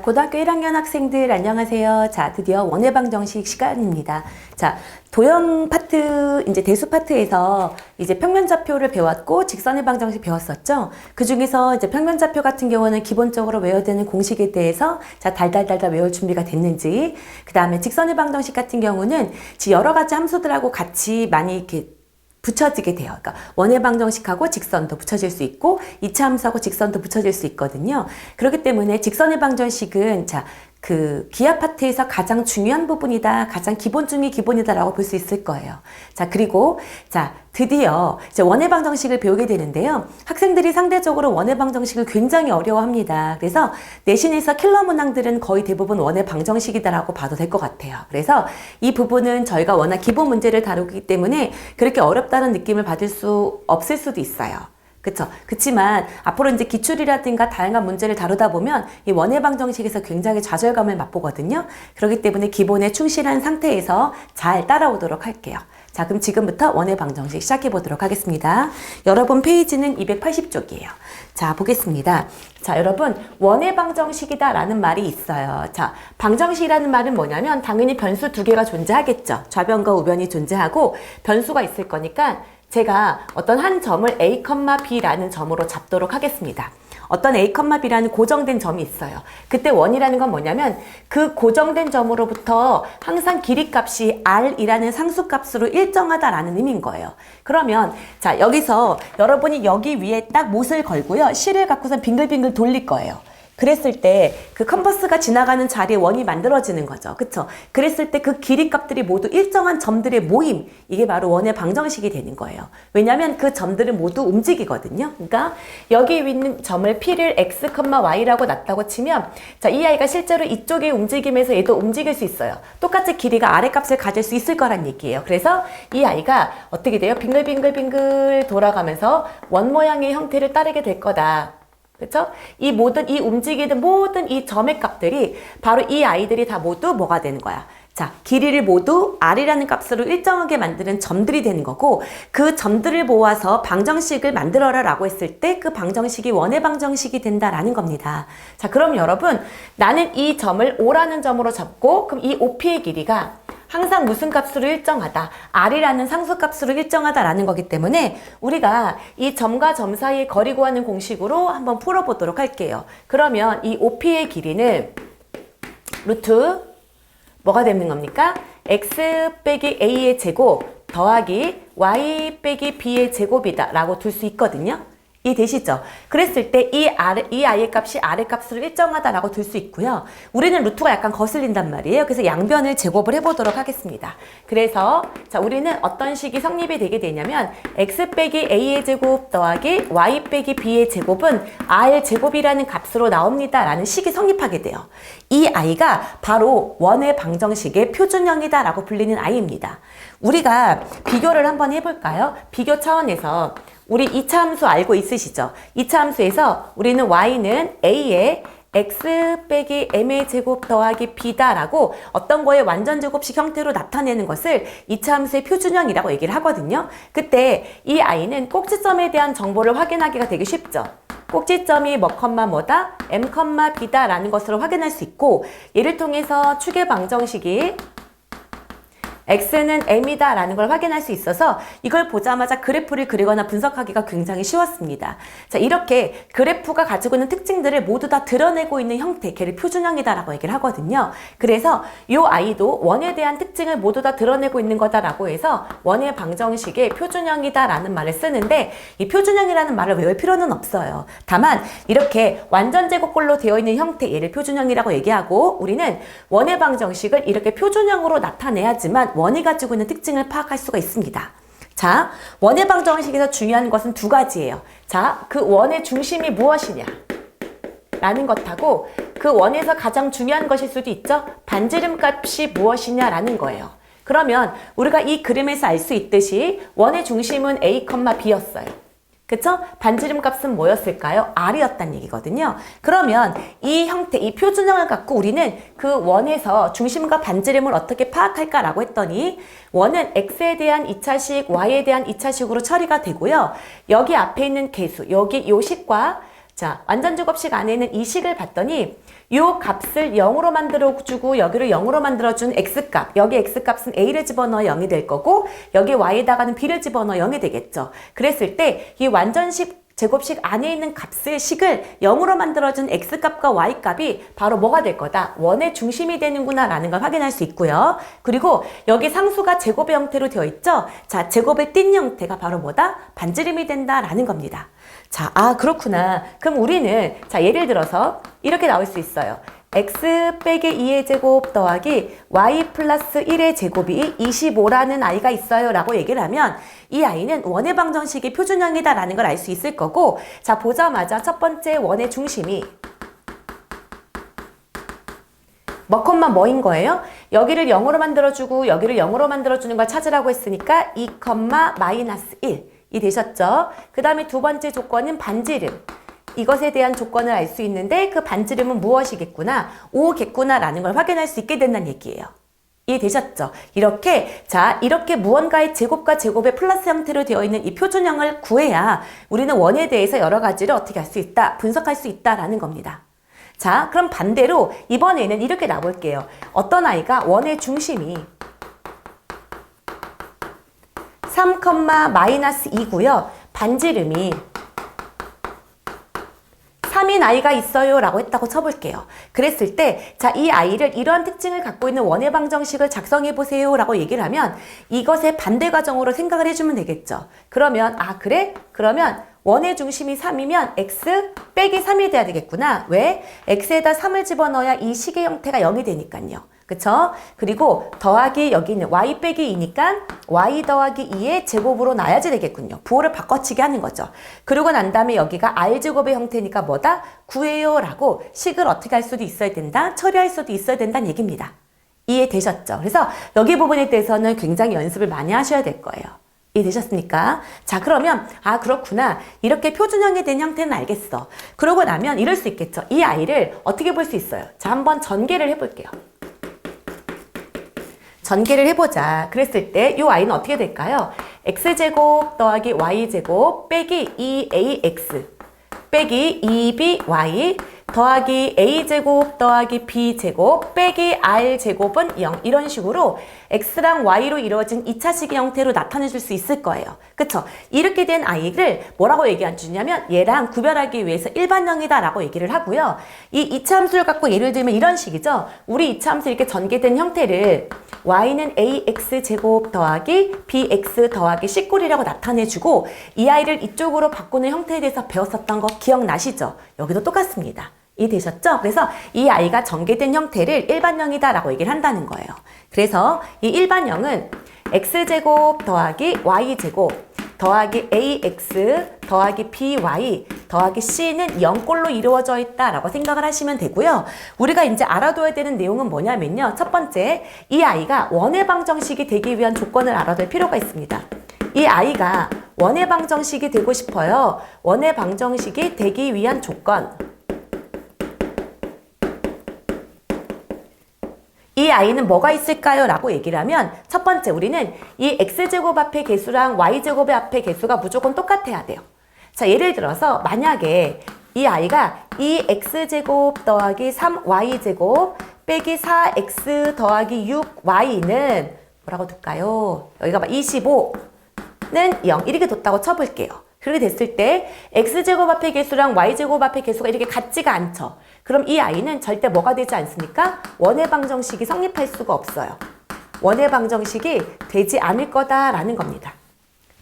고등학교 1학년 학생들 안녕하세요. 자, 드디어 원의 방정식 시간입니다. 자, 도형 파트, 이제 대수 파트에서 이제 평면좌표를 배웠고 직선의 방정식 배웠었죠. 그 중에서 이제 평면좌표 같은 경우는 기본적으로 외워야 되는 공식에 대해서 자, 달달달달 외울 준비가 됐는지, 그 다음에 직선의 방정식 같은 경우는 여러 가지 함수들하고 같이 많이 이렇게 붙여지게 돼요. 그러니까 원의 방정식하고 직선도 붙여질 수 있고 2차 함수하고 직선도 붙여질 수 있거든요. 그렇기 때문에 직선의 방정식은 자, 그 기하 파트에서 가장 중요한 부분이다, 가장 기본 중의 기본이다라고 볼 수 있을 거예요. 자, 그리고 자, 드디어 이제 원의 방정식을 배우게 되는데요. 학생들이 상대적으로 원의 방정식을 굉장히 어려워합니다. 그래서 내신에서 킬러 문항들은 거의 대부분 원의 방정식이다라고 봐도 될 것 같아요. 그래서 이 부분은 저희가 워낙 기본 문제를 다루기 때문에 그렇게 어렵다는 느낌을 받을 수 없을 수도 있어요. 그쵸? 그치만 앞으로 이제 기출이라든가 다양한 문제를 다루다 보면 이 원의 방정식에서 굉장히 좌절감을 맛보거든요. 그렇기 때문에 기본에 충실한 상태에서 잘 따라오도록 할게요. 자, 그럼 지금부터 원의 방정식 시작해 보도록 하겠습니다. 여러분 페이지는 280쪽이에요. 자, 보겠습니다. 자, 여러분 원의 방정식이다 라는 말이 있어요. 자, 방정식이라는 말은 뭐냐면 당연히 변수 두 개가 존재하겠죠. 좌변과 우변이 존재하고 변수가 있을 거니까 제가 어떤 한 점을 A, B라는 점으로 잡도록 하겠습니다. 어떤 A, B라는 고정된 점이 있어요. 그때 원이라는 건 뭐냐면 그 고정된 점으로부터 항상 길이값이 R이라는 상수값으로 일정하다라는 의미인 거예요. 그러면 자, 여기서 여러분이 여기 위에 딱 못을 걸고요. 실을 갖고서 빙글빙글 돌릴 거예요. 그랬을 때 그 컴퍼스가 지나가는 자리에 원이 만들어지는 거죠. 그쵸? 그랬을 때 그 길이 값들이 모두 일정한 점들의 모임, 이게 바로 원의 방정식이 되는 거예요. 왜냐하면 그 점들은 모두 움직이거든요. 그러니까 여기 있는 점을 P를 X, Y라고 놨다고 치면 자, 이 아이가 실제로 이쪽의 움직임에서 얘도 움직일 수 있어요. 똑같이 길이가 아래 값을 가질 수 있을 거란 얘기예요. 그래서 이 아이가 어떻게 돼요? 빙글빙글빙글 돌아가면서 원 모양의 형태를 따르게 될 거다. 그렇죠? 이 움직이는 모든 이 점의 값들이 바로 이 아이들이 다 모두 뭐가 되는 거야? 자, 길이를 모두 R이라는 값으로 일정하게 만드는 점들이 되는 거고, 그 점들을 모아서 방정식을 만들어라 라고 했을 때 그 방정식이 원의 방정식이 된다라는 겁니다. 자, 그럼 여러분, 나는 이 점을 O라는 점으로 잡고, 그럼 이 OP의 길이가 항상 무슨 값으로 일정하다, R이라는 상수값으로 일정하다라는 거기 때문에 우리가 이 점과 점 사이의 거리 구하는 공식으로 한번 풀어보도록 할게요. 그러면 이 OP의 길이는 루트 뭐가 되는 겁니까? X 빼기 A의 제곱 더하기 Y 빼기 B의 제곱이다 라고 둘 수 있거든요. 이해되시죠? 그랬을 때 이 I의 값이 R의 값으로 일정하다라고 둘 수 있고요. 우리는 루트가 약간 거슬린단 말이에요. 그래서 양변을 제곱을 해보도록 하겠습니다. 그래서 자, 우리는 어떤 식이 성립이 되게 되냐면 X 빼기 A의 제곱 더하기 Y 빼기 B의 제곱은 R 제곱이라는 값으로 나옵니다 라는 식이 성립하게 돼요. 이 아이가 바로 원의 방정식의 표준형이다 라고 불리는 아이입니다. 우리가 비교를 한번 해볼까요? 비교 차원에서 우리 2차 함수 알고 있으시죠? 2차 함수에서 우리는 y는 a의 x 빼기 m의 제곱 더하기 b다라고 어떤 거의 완전 제곱식 형태로 나타내는 것을 2차 함수의 표준형이라고 얘기를 하거든요. 그때 이 아이는 꼭지점에 대한 정보를 확인하기가 되게 쉽죠. 꼭지점이 뭐다? m, b다라는 것으로 확인할 수 있고, 얘를 통해서 추계 방정식이 X는 M이다 라는 걸 확인할 수 있어서 이걸 보자마자 그래프를 그리거나 분석하기가 굉장히 쉬웠습니다. 자, 이렇게 그래프가 가지고 있는 특징들을 모두 다 드러내고 있는 형태, 걔를 표준형이다 라고 얘기를 하거든요. 그래서 이 아이도 원에 대한 특징을 모두 다 드러내고 있는 거다라고 해서 원의 방정식의 표준형이다 라는 말을 쓰는데, 이 표준형이라는 말을 외울 필요는 없어요. 다만 이렇게 완전 제곱꼴로 되어 있는 형태, 얘를 표준형이라고 얘기하고, 우리는 원의 방정식을 이렇게 표준형으로 나타내야지만 원이 가지고 있는 특징을 파악할 수가 있습니다. 자, 원의 방정식에서 중요한 것은 두 가지예요. 자, 그 원의 중심이 무엇이냐 라는 것하고, 그 원에서 가장 중요한 것일 수도 있죠. 반지름 값이 무엇이냐라는 거예요. 그러면 우리가 이 그림에서 알 수 있듯이 원의 중심은 A, B였어요. 그쵸? 반지름 값은 뭐였을까요? R이었단 얘기거든요. 그러면 이 형태, 이 표준형을 갖고 우리는 그 원에서 중심과 반지름을 어떻게 파악할까라고 했더니, 원은 X에 대한 2차식, Y에 대한 2차식으로 처리가 되고요. 여기 앞에 있는 계수, 여기 요 식과 자, 완전 제곱식 안에 있는 이 식을 봤더니 요 값을 0으로 만들어주고 여기를 0으로 만들어준 x값, 여기 x값은 a를 집어넣어 0이 될 거고 여기 y에다가는 b를 집어넣어 0이 되겠죠. 그랬을 때 이 완전식 제곱식 안에 있는 값의 식을 0으로 만들어준 x값과 y값이 바로 뭐가 될 거다? 원의 중심이 되는구나 라는 걸 확인할 수 있고요. 그리고 여기 상수가 제곱의 형태로 되어 있죠? 자, 제곱의 띤 형태가 바로 뭐다? 반지름이 된다라는 겁니다. 자, 그렇구나. 그럼 우리는 자, 예를 들어서 이렇게 나올 수 있어요. x 빼기 2의 제곱 더하기 y 플러스 1의 제곱이 25라는 아이가 있어요 라고 얘기를 하면 이 아이는 원의 방정식이 표준형이다 라는 걸 알 수 있을 거고, 자, 보자마자 첫 번째 원의 중심이 뭐, 뭐인 거예요? 여기를 0으로 만들어주고 여기를 0으로 만들어주는 걸 찾으라고 했으니까 2, 마이너스 1 이 되셨죠? 그 다음에 두 번째 조건은 반지름. 이것에 대한 조건을 알 수 있는데 그 반지름은 무엇이겠구나? 5겠구나 라는 걸 확인할 수 있게 된다는 얘기예요. 이해되셨죠? 이렇게 이렇게 무언가의 제곱과 제곱의 플러스 형태로 되어 있는 이 표준형을 구해야 우리는 원에 대해서 여러 가지를 어떻게 할 수 있다, 분석할 수 있다라는 겁니다. 자, 그럼 반대로 이번에는 이렇게 나볼게요. 어떤 아이가 원의 중심이 3, 마이너스 2고요. 반지름이 3인 아이가 있어요 라고 했다고 쳐볼게요. 그랬을 때 자, 이 아이를 이러한 특징을 갖고 있는 원의 방정식을 작성해 보세요 라고 얘기를 하면 이것의 반대 과정으로 생각을 해주면 되겠죠. 그러면 그래? 그러면 원의 중심이 3이면 x 빼기 3이 돼야 되겠구나. 왜? x에다 3을 집어넣어야 이 식의 형태가 0이 되니까요. 그쵸? 그리고 더하기 여기는 y 빼기 2니까 y 더하기 2의 제곱으로 놔야지 되겠군요. 부호를 바꿔치기 하는 거죠. 그러고 난 다음에 여기가 r제곱의 형태니까 뭐다? 구해요 라고 식을 어떻게 할 수도 있어야 된다? 처리할 수도 있어야 된다는 얘기입니다. 이해되셨죠? 그래서 여기 부분에 대해서는 굉장히 연습을 많이 하셔야 될 거예요. 이해되셨습니까? 자, 그러면 그렇구나. 이렇게 표준형이 된 형태는 알겠어. 그러고 나면 이럴 수 있겠죠. 이 아이를 어떻게 볼 수 있어요? 자, 한번 전개를 해볼게요. 전개를 해보자. 그랬을 때 이 a는 어떻게 될까요? x제곱 더하기 y제곱 빼기 2ax 빼기 2by 더하기 a제곱 더하기 b제곱 빼기 r제곱은 0 이런 식으로 x랑 y로 이루어진 2차식의 형태로 나타내줄 수 있을 거예요. 그쵸? 이렇게 된 a를 뭐라고 얘기해 주냐면 얘랑 구별하기 위해서 일반형이다 라고 얘기를 하고요. 이 2차 함수를 갖고 예를 들면 이런 식이죠. 우리 2차 함수 이렇게 전개된 형태를 y는 ax제곱 더하기 bx 더하기 c꼴이라고 나타내주고 이 아이를 이쪽으로 바꾸는 형태에 대해서 배웠었던 거 기억나시죠? 여기도 똑같습니다. 이해되셨죠? 그래서 이 아이가 전개된 형태를 일반형이다 라고 얘기를 한다는 거예요. 그래서 이 일반형은 x제곱 더하기 y제곱 더하기 ax 더하기 by 더하기 c는 0꼴로 이루어져 있다라고 생각을 하시면 되고요. 우리가 이제 알아둬야 되는 내용은 뭐냐면요. 첫 번째, 이 아이가 원의 방정식이 되기 위한 조건을 알아둘 필요가 있습니다. 이 아이가 원의 방정식이 되고 싶어요. 원의 방정식이 되기 위한 조건. 이 아이는 뭐가 있을까요? 라고 얘기를 하면 첫 번째 우리는 이 x제곱 앞의 개수랑 y제곱의 앞의 개수가 무조건 똑같아야 돼요. 자, 예를 들어서 만약에 이 아이가 2x제곱 더하기 3y제곱 빼기 4x 더하기 6y는 뭐라고 둘까요? 여기가 25는 0 이렇게 뒀다고 쳐볼게요. 그렇게 됐을 때 x제곱 앞의 개수랑 y제곱 앞의 개수가 이렇게 같지가 않죠. 그럼 이 아이는 절대 뭐가 되지 않습니까? 원의 방정식이 성립할 수가 없어요. 원의 방정식이 되지 않을 거다라는 겁니다.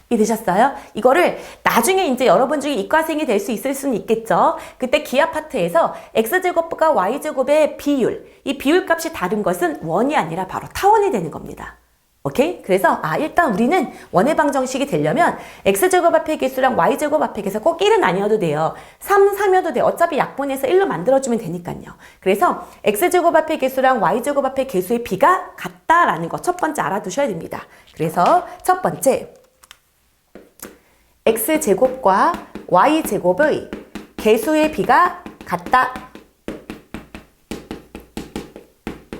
이해되셨어요? 이거를 나중에 이제 여러분 중에 이과생이 될 수 있을 수는 있겠죠. 그때 기하 파트에서 x제곱과 y제곱의 비율, 이 비율값이 다른 것은 원이 아니라 바로 타원이 되는 겁니다. 오케이? 그래서 일단 우리는 원의 방정식이 되려면 x제곱 앞의 개수랑 y제곱 앞의 개수 꼭 1은 아니어도 돼요. 3, 3이어도 돼요. 어차피 약분해서 1로 만들어주면 되니까요. 그래서 x제곱 앞의 개수랑 y제곱 앞의 개수의 비가 같다라는 거 첫 번째 알아두셔야 됩니다. 그래서 첫 번째 x제곱과 y제곱의 개수의 비가 같다.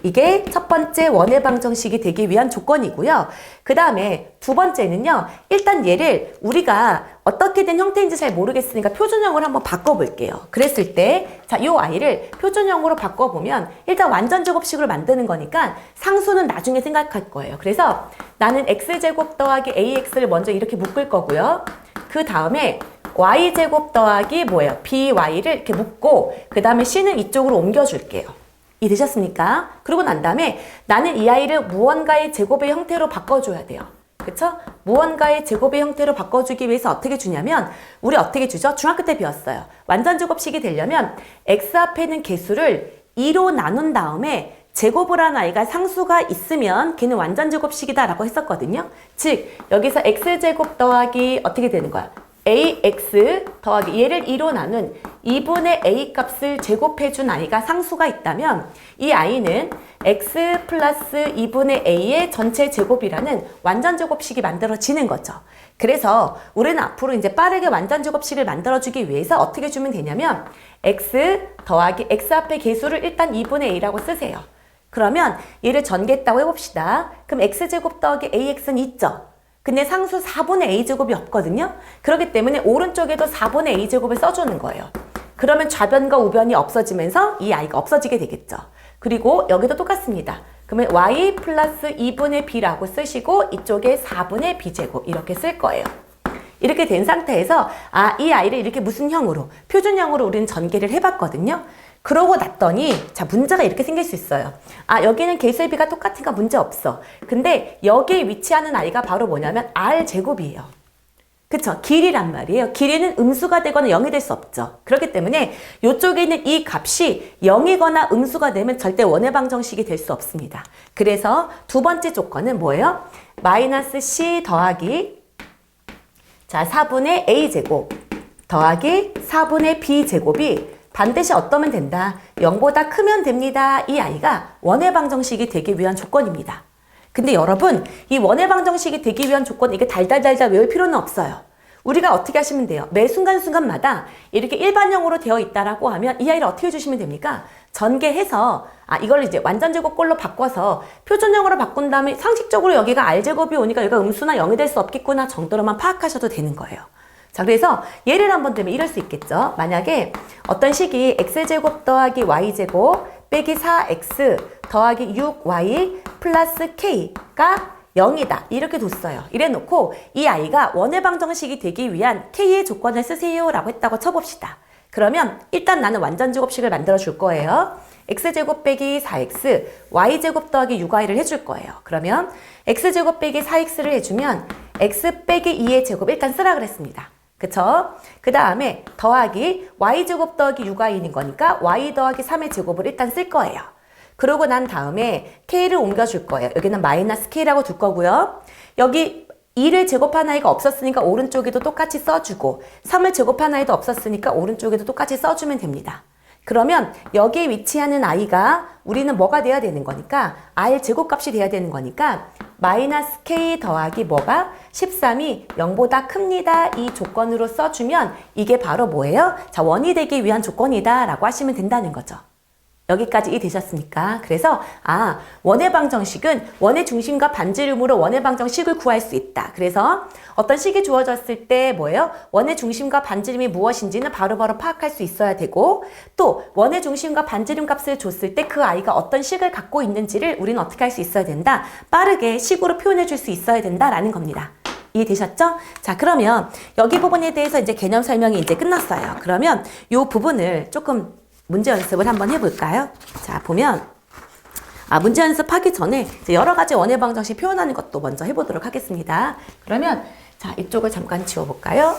이게 첫 번째 원의 방정식이 되기 위한 조건이고요. 그 다음에 두 번째는요. 일단 얘를 우리가 어떻게 된 형태인지 잘 모르겠으니까 표준형으로 한번 바꿔볼게요. 그랬을 때, 자, 요 아이를 표준형으로 바꿔보면 일단 완전제곱식으로 만드는 거니까 상수는 나중에 생각할 거예요. 그래서 나는 x제곱 더하기 ax를 먼저 이렇게 묶을 거고요. 그 다음에 y제곱 더하기 뭐예요? by를 이렇게 묶고 그 다음에 c는 이쪽으로 옮겨줄게요. 이해되셨습니까? 그러고 난 다음에 나는 이 아이를 무언가의 제곱의 형태로 바꿔줘야 돼요. 그쵸? 무언가의 제곱의 형태로 바꿔주기 위해서 어떻게 주냐면 우리 어떻게 주죠? 중학교 때 배웠어요. 완전제곱식이 되려면 x 앞에 있는 개수를 2로 나눈 다음에 제곱을 한 아이가 상수가 있으면 걔는 완전제곱식이다 라고 했었거든요. 즉 여기서 x제곱 더하기 어떻게 되는 거야? ax 더하기 얘를 2로 나눈 2분의 a 값을 제곱해준 아이가 상수가 있다면 이 아이는 x 플러스 2분의 a의 전체 제곱이라는 완전제곱식이 만들어지는 거죠. 그래서 우리는 앞으로 이제 빠르게 완전제곱식을 만들어주기 위해서 어떻게 주면 되냐면 x 더하기 x 앞에 개수를 일단 2분의 a라고 쓰세요. 그러면 얘를 전개했다고 해봅시다. 그럼 x제곱 더하기 ax는 있죠. 근데 상수 4분의 a제곱이 없거든요. 그렇기 때문에 오른쪽에도 4분의 a제곱을 써주는 거예요. 그러면 좌변과 우변이 없어지면서 이 아이가 없어지게 되겠죠. 그리고 여기도 똑같습니다. 그러면 y 플러스 2분의 b라고 쓰시고 이쪽에 4분의 b제곱 이렇게 쓸 거예요. 이렇게 된 상태에서 이 아이를 이렇게 무슨 형으로? 표준형으로 우리는 전개를 해봤거든요. 그러고 났더니 자 문제가 이렇게 생길 수 있어요. 여기는 개수의 비가 똑같으니까 문제 없어. 근데 여기에 위치하는 아이가 바로 뭐냐면 r제곱이에요. 그쵸? 길이란 말이에요. 길이는 음수가 되거나 0이 될 수 없죠. 그렇기 때문에 이쪽에 있는 이 값이 0이거나 음수가 되면 절대 원의 방정식이 될 수 없습니다. 그래서 두 번째 조건은 뭐예요? 마이너스 c 더하기 자 4분의 a제곱 더하기 4분의 b제곱이 반드시 어떠면 된다? 0보다 크면 됩니다. 이 아이가 원의 방정식이 되기 위한 조건입니다. 근데 여러분, 이 원의 방정식이 되기 위한 조건 이게 달달달달 외울 필요는 없어요. 우리가 어떻게 하시면 돼요? 매 순간순간마다 이렇게 일반형으로 되어 있다라고 하면 이 아이를 어떻게 해주시면 됩니까? 전개해서 이걸 이제 완전제곱꼴로 바꿔서 표준형으로 바꾼 다음에 상식적으로 여기가 r제곱이 오니까 여기가 음수나 0이 될 수 없겠구나 정도로만 파악하셔도 되는 거예요. 자, 그래서 예를 한번 들면 이럴 수 있겠죠. 만약에 어떤 식이 x제곱 더하기 y제곱 빼기 4x 더하기 6y 플러스 k가 0이다. 이렇게 뒀어요. 이래 놓고 이 아이가 원의 방정식이 되기 위한 k의 조건을 쓰세요 라고 했다고 쳐봅시다. 그러면 일단 나는 완전제곱식을 만들어 줄 거예요. x제곱 빼기 4x, y제곱 더하기 6y를 해줄 거예요. 그러면 x제곱 빼기 4x를 해주면 x 빼기 2의 제곱 일단 쓰라 그랬습니다. 그쵸? 그 다음에 더하기 y제곱 더하기 6y인 거니까 y 더하기 3의 제곱을 일단 쓸 거예요. 그러고 난 다음에 k를 옮겨줄 거예요. 여기는 마이너스 k라고 둘 거고요. 여기 2를 제곱한 아이가 없었으니까 오른쪽에도 똑같이 써주고 3을 제곱한 아이도 없었으니까 오른쪽에도 똑같이 써주면 됩니다. 그러면 여기에 위치하는 아이가 우리는 뭐가 돼야 되는 거니까 r 제곱값이 돼야 되는 거니까 마이너스 k 더하기 뭐가 13이 0보다 큽니다. 이 조건으로 써주면 이게 바로 뭐예요? 자, 원이 되기 위한 조건이다 라고 하시면 된다는 거죠. 여기까지 이해되셨습니까? 그래서 원의 방정식은 원의 중심과 반지름으로 원의 방정식을 구할 수 있다. 그래서 어떤 식이 주어졌을 때 뭐예요? 원의 중심과 반지름이 무엇인지는 바로바로 파악할 수 있어야 되고 또 원의 중심과 반지름 값을 줬을 때 그 아이가 어떤 식을 갖고 있는지를 우리는 어떻게 할 수 있어야 된다? 빠르게 식으로 표현해 줄 수 있어야 된다라는 겁니다. 이해되셨죠? 자, 그러면 여기 부분에 대해서 이제 개념 설명이 이제 끝났어요. 그러면 이 부분을 조금 문제 연습을 한번 해볼까요? 자, 보면 문제 연습하기 전에 이제 여러 가지 원의 방정식 표현하는 것도 먼저 해보도록 하겠습니다. 그러면 자, 이쪽을 잠깐 지워볼까요?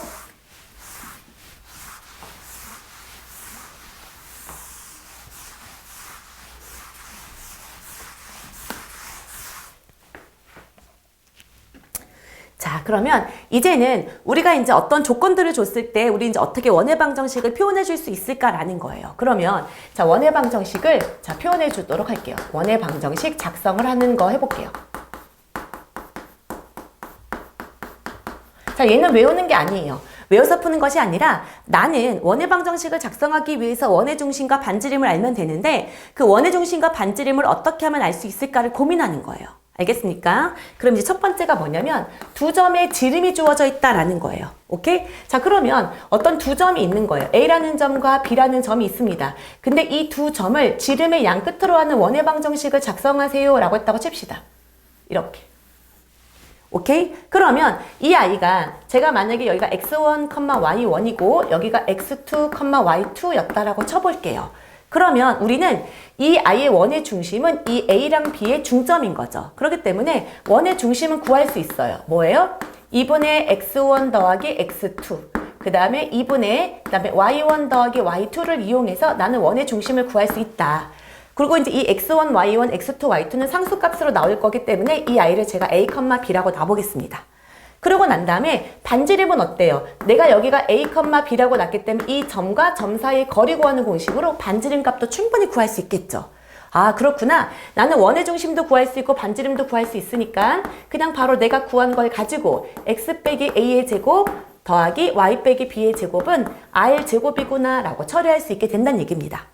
자, 그러면 이제는 우리가 이제 어떤 조건들을 줬을 때 우리 이제 어떻게 원의 방정식을 표현해 줄 수 있을까라는 거예요. 그러면 자, 원의 방정식을 자, 표현해 주도록 할게요. 원의 방정식 작성을 하는 거 해볼게요. 자, 얘는 외우는 게 아니에요. 외워서 푸는 것이 아니라 나는 원의 방정식을 작성하기 위해서 원의 중심과 반지름을 알면 되는데 그 원의 중심과 반지름을 어떻게 하면 알 수 있을까를 고민하는 거예요. 알겠습니까? 그럼 이제 첫 번째가 뭐냐면 두 점의 지름이 주어져 있다라는 거예요. 오케이? 자, 그러면 어떤 두 점이 있는 거예요. A라는 점과 B라는 점이 있습니다. 근데 이 두 점을 지름의 양 끝으로 하는 원의 방정식을 작성하세요 라고 했다고 칩시다. 이렇게. 오케이? 그러면 이 아이가 제가 만약에 여기가 x1, y1이고 여기가 x2, y2 였다라고 쳐볼게요. 그러면 우리는 이 아이의 원의 중심은 이 A랑 B의 중점인 거죠. 그렇기 때문에 원의 중심은 구할 수 있어요. 뭐예요? 2분의 x1 더하기 x2 그 다음에 2분의 그다음에 y1 더하기 y2를 이용해서 나는 원의 중심을 구할 수 있다. 그리고 이제 이 x1, y1, x2, y2는 상수값으로 나올 거기 때문에 이 아이를 제가 a, b라고 놔보겠습니다. 그러고 난 다음에 반지름은 어때요? 내가 여기가 a, b라고 놨기 때문에 이 점과 점 사이의 거리 구하는 공식으로 반지름 값도 충분히 구할 수 있겠죠. 아, 그렇구나. 나는 원의 중심도 구할 수 있고 반지름도 구할 수 있으니까 그냥 바로 내가 구한 걸 가지고 x 빼기 a의 제곱 더하기 y 빼기 b의 제곱은 r 제곱이구나 라고 처리할 수 있게 된다는 얘기입니다.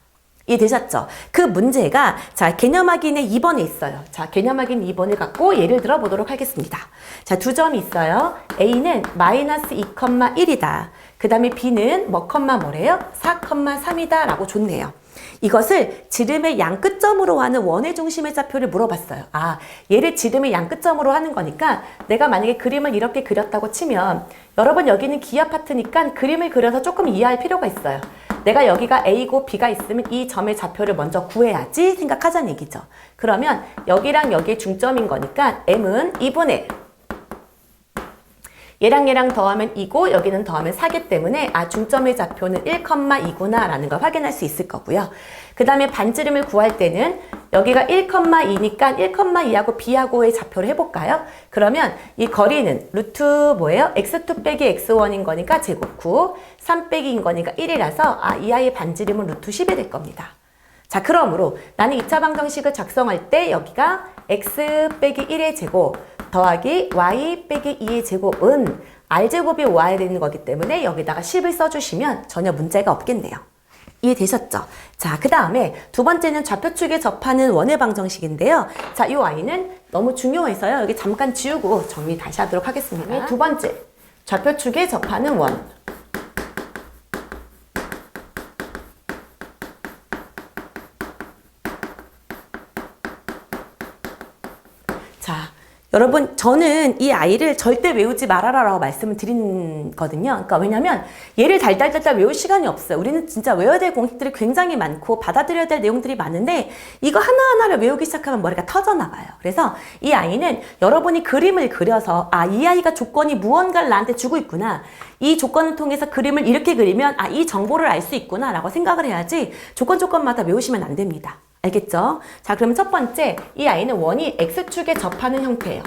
이해되셨죠? 그 문제가 자 개념 확인의 2번에 있어요. 자 개념 확인 2번을 갖고 예를 들어 보도록 하겠습니다. 자 두 점이 있어요. A는 마이너스 2,1이다. 그 다음에 B는 뭐래요? 4,3이다 라고 줬네요. 이것을 지름의 양 끝점으로 하는 원의 중심의 좌표를 물어봤어요. 아, 얘를 지름의 양 끝점으로 하는 거니까 내가 만약에 그림을 이렇게 그렸다고 치면 여러분 여기는 기하 파트니까 그림을 그려서 조금 이해할 필요가 있어요. 내가 여기가 A고 B가 있으면 이 점의 좌표를 먼저 구해야지 생각하자는 얘기죠. 그러면 여기랑 여기의 중점인 거니까 M은 2분의 얘랑 더하면 2고 여기는 더하면 4기 때문에 아 중점의 좌표는 1,2구나 라는 걸 확인할 수 있을 거고요. 그 다음에 반지름을 구할 때는 여기가 1,2니까 1,2하고 B하고의 좌표를 해볼까요? 그러면 이 거리는 루트 뭐예요? x2 빼기 x1인 거니까 제곱 9, 3 빼기인 거니까 1이라서 아, 이 아이의 반지름은 루트 10이 될 겁니다. 자, 그러므로 나는 2차 방정식을 작성할 때 여기가 x 빼기 1의 제곱 더하기 y 빼기 2의 제곱은 r제곱이 와야 되는 거기 때문에 여기다가 10을 써주시면 전혀 문제가 없겠네요. 이해되셨죠? 자, 그 다음에 두 번째는 좌표축에 접하는 원의 방정식인데요. 자, 이 y는 너무 중요해서요. 여기 잠깐 지우고 정리 다시 하도록 하겠습니다. 두 번째, 좌표축에 접하는 원. 자, 여러분 저는 이 아이를 절대 외우지 말아라라고 말씀을 드리거든요. 그러니까 왜냐면 얘를 달달달달 외울 시간이 없어요. 우리는 진짜 외워야 될 공식들이 굉장히 많고 받아들여야 될 내용들이 많은데 이거 하나하나를 외우기 시작하면 머리가 터져나가요. 그래서 이 아이는 여러분이 그림을 그려서 아, 이 아이가 조건이 무언가를 나한테 주고 있구나. 이 조건을 통해서 그림을 이렇게 그리면 아, 이 정보를 알 수 있구나 라고 생각을 해야지 조건마다 외우시면 안 됩니다. 알겠죠? 자, 그럼 첫 번째, 이 아이는 원이 X축에 접하는 형태예요.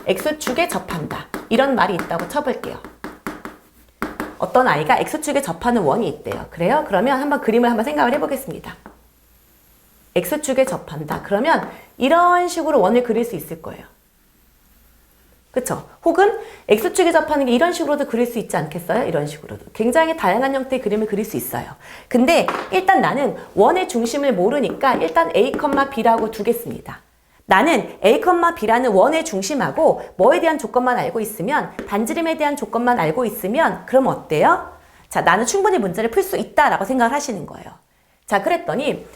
X축에 접한다. 이런 말이 있다고 쳐볼게요. 어떤 아이가 X축에 접하는 원이 있대요. 그래요? 그러면 한번 그림을 한번 생각을 해보겠습니다. X축에 접한다. 그러면 이런 식으로 원을 그릴 수 있을 거예요. 그쵸? 혹은 X축에 접하는 게 이런 식으로도 그릴 수 있지 않겠어요? 이런 식으로도. 굉장히 다양한 형태의 그림을 그릴 수 있어요. 근데 일단 나는 원의 중심을 모르니까 일단 A, B라고 두겠습니다. 나는 A, B라는 원의 중심하고 뭐에 대한 조건만 알고 있으면 반지름에 대한 조건만 알고 있으면 그럼 어때요? 자, 나는 충분히 문제를 풀 수 있다라고 생각을 하시는 거예요. 자, 그랬더니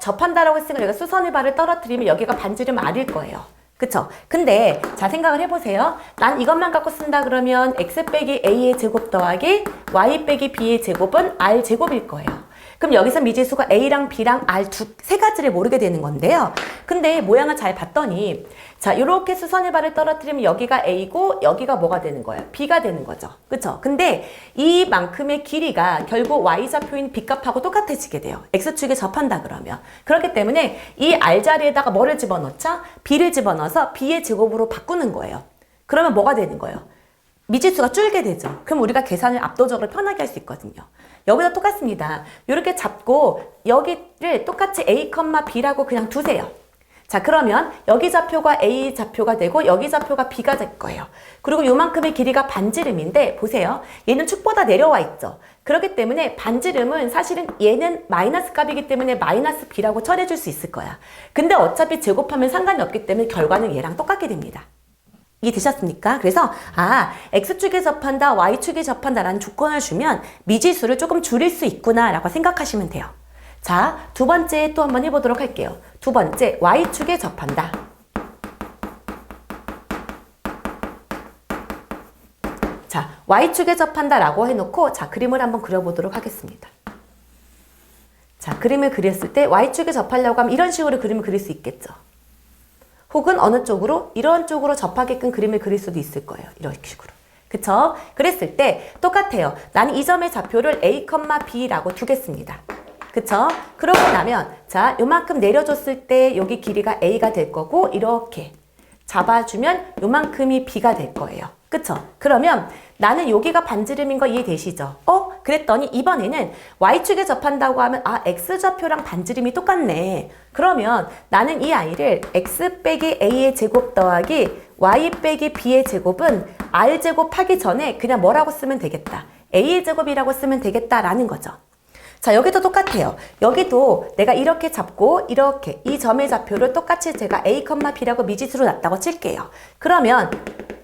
접한다라고 했으니까 여기가 수선의 발을 떨어뜨리면 여기가 반지름 R일 거예요. 그쵸? 근데 자 생각을 해보세요. 난 이것만 갖고 쓴다 그러면 x 빼기 a의 제곱 더하기 y 빼기 b의 제곱은 r 제곱일 거예요. 그럼 여기서 미지수가 a랑 b랑 r 세 가지를 모르게 되는 건데요. 근데 모양을 잘 봤더니 자 이렇게 수선의 발을 떨어뜨리면 여기가 a고 여기가 뭐가 되는 거예요? b가 되는 거죠. 그쵸? 근데 이만큼의 길이가 결국 y좌표인 b값하고 똑같아지게 돼요. x축에 접한다 그러면. 그렇기 때문에 이 r 자리에다가 뭐를 집어넣자? b를 집어넣어서 b의 제곱으로 바꾸는 거예요. 그러면 뭐가 되는 거예요? 미지수가 줄게 되죠. 그럼 우리가 계산을 압도적으로 편하게 할 수 있거든요. 여기도 똑같습니다. 이렇게 잡고 여기를 똑같이 a, b라고 그냥 두세요. 자, 그러면 여기 좌표가 A 좌표가 되고 여기 좌표가 B가 될 거예요. 그리고 요만큼의 길이가 반지름인데 보세요. 얘는 축보다 내려와 있죠. 그렇기 때문에 반지름은 사실은 얘는 마이너스 값이기 때문에 마이너스 B라고 처리해 줄 수 있을 거야. 근데 어차피 제곱하면 상관이 없기 때문에 결과는 얘랑 똑같게 됩니다. 이해되셨습니까? 그래서 X축에 접한다, Y축에 접한다라는 조건을 주면 미지수를 조금 줄일 수 있구나 라고 생각하시면 돼요. 자, 두 번째 또 한번 해보도록 할게요. 두 번째, Y축에 접한다. 자, Y축에 접한다라고 해놓고 자, 그림을 한번 그려보도록 하겠습니다. 자, 그림을 그렸을 때 Y축에 접하려고 하면 이런 식으로 그림을 그릴 수 있겠죠. 혹은 어느 쪽으로? 이런 쪽으로 접하게끔 그림을 그릴 수도 있을 거예요. 이런 식으로. 그쵸? 그랬을 때 똑같아요. 나는 이 점의 좌표를 A, B라고 두겠습니다. 그쵸? 그러고 나면 자, 요만큼 내려줬을 때 여기 길이가 A가 될 거고 이렇게 잡아주면 요만큼이 B가 될 거예요. 그쵸? 그러면 나는 여기가 반지름인 거 이해되시죠? 그랬더니 이번에는 Y축에 접한다고 하면 X좌표랑 반지름이 똑같네. 그러면 나는 이 아이를 X 빼기 A의 제곱 더하기 Y 빼기 B의 제곱은 R제곱 하기 전에 그냥 뭐라고 쓰면 되겠다. A의 제곱이라고 쓰면 되겠다라는 거죠. 자, 여기도 똑같아요. 여기도 내가 이렇게 잡고 이렇게 이 점의 좌표를 똑같이 제가 A, B라고 미지수로 놨다고 칠게요. 그러면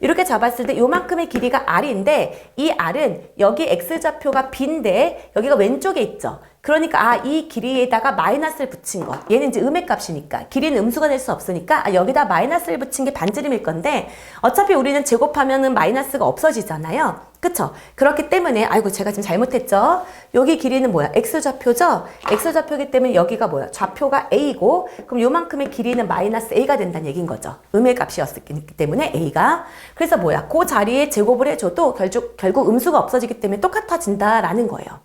이렇게 잡았을 때 요만큼의 길이가 R인데 이 R은 여기 X좌표가 B인데 여기가 왼쪽에 있죠. 그러니까 이 길이에다가 마이너스를 붙인 거. 얘는 이제 음의 값이니까 길이는 음수가 될 수 없으니까 여기다 마이너스를 붙인 게 반지름일 건데 어차피 우리는 제곱하면은 마이너스가 없어지잖아요. 그쵸? 그렇기 때문에 아이고 제가 지금 잘못했죠. 여기 길이는 뭐야? X좌표죠? X좌표이기 때문에 여기가 뭐야? 좌표가 A고 그럼 요만큼의 길이는 마이너스 A가 된다는 얘기인 거죠. 음의 값이었기 때문에 A가. 그래서 뭐야? 그 자리에 제곱을 해줘도 결국 음수가 없어지기 때문에 똑같아진다라는 거예요.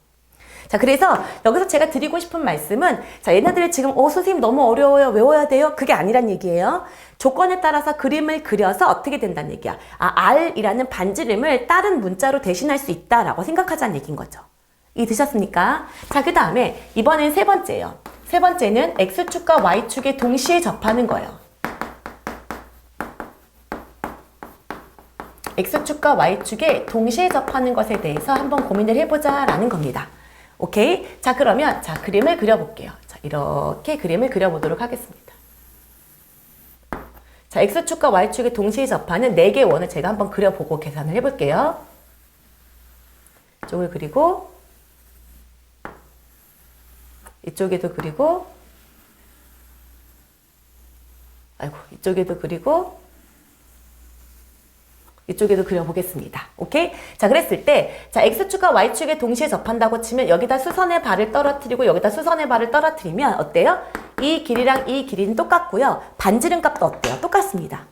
자, 그래서 여기서 제가 드리고 싶은 말씀은 자, 얘네들이 지금 선생님 너무 어려워요. 외워야 돼요? 그게 아니란 얘기예요. 조건에 따라서 그림을 그려서 어떻게 된다는 얘기야. R이라는 반지름을 다른 문자로 대신할 수 있다라고 생각하자는 얘기인 거죠. 이해되셨습니까? 자, 그 다음에 이번엔 세 번째예요. 세 번째는 X축과 Y축에 동시에 접하는 거예요. X축과 Y축에 동시에 접하는 것에 대해서 한번 고민을 해보자 라는 겁니다. 오케이? 자, 그러면 자, 그림을 그려볼게요. 자, 이렇게 그림을 그려보도록 하겠습니다. 자, X축과 Y축에 동시에 접하는 4개의 원을 제가 한번 그려보고 계산을 해볼게요. 이쪽을 그리고 이쪽에도 그리고 이쪽에도 그리고 이쪽에도 그려보겠습니다. 오케이? 자, 그랬을 때, 자, X축과 Y축에 동시에 접한다고 치면 여기다 수선의 발을 떨어뜨리고 여기다 수선의 발을 떨어뜨리면 어때요? 이 길이랑 이 길이는 똑같고요. 반지름 값도 어때요? 똑같습니다.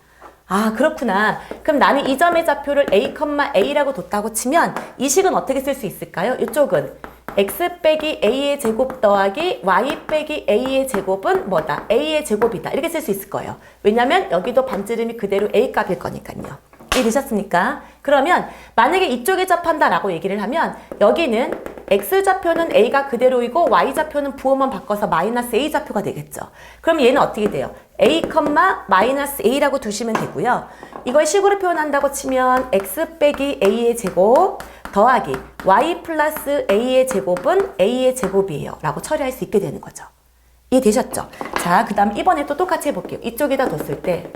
그렇구나. 그럼 나는 이 점의 좌표를 A, A라고 뒀다고 치면 이 식은 어떻게 쓸 수 있을까요? 이쪽은 X 빼기 A의 제곱 더하기 Y 빼기 A의 제곱은 뭐다? A의 제곱이다. 이렇게 쓸 수 있을 거예요. 왜냐면 여기도 반지름이 그대로 A 값일 거니까요. 이해되셨습니까? 그러면 만약에 이쪽에 접한다라고 얘기를 하면 여기는 X좌표는 A가 그대로이고 Y좌표는 부호만 바꿔서 마이너스 A좌표가 되겠죠. 그럼 얘는 어떻게 돼요? A, 마이너스 A라고 두시면 되고요. 이걸 식으로 표현한다고 치면 X 빼기 A의 제곱 더하기 Y 플러스 A의 제곱은 A의 제곱이에요. 라고 처리할 수 있게 되는 거죠. 이해되셨죠? 자, 그 다음 이번에 또 똑같이 해볼게요. 이쪽에다 뒀을 때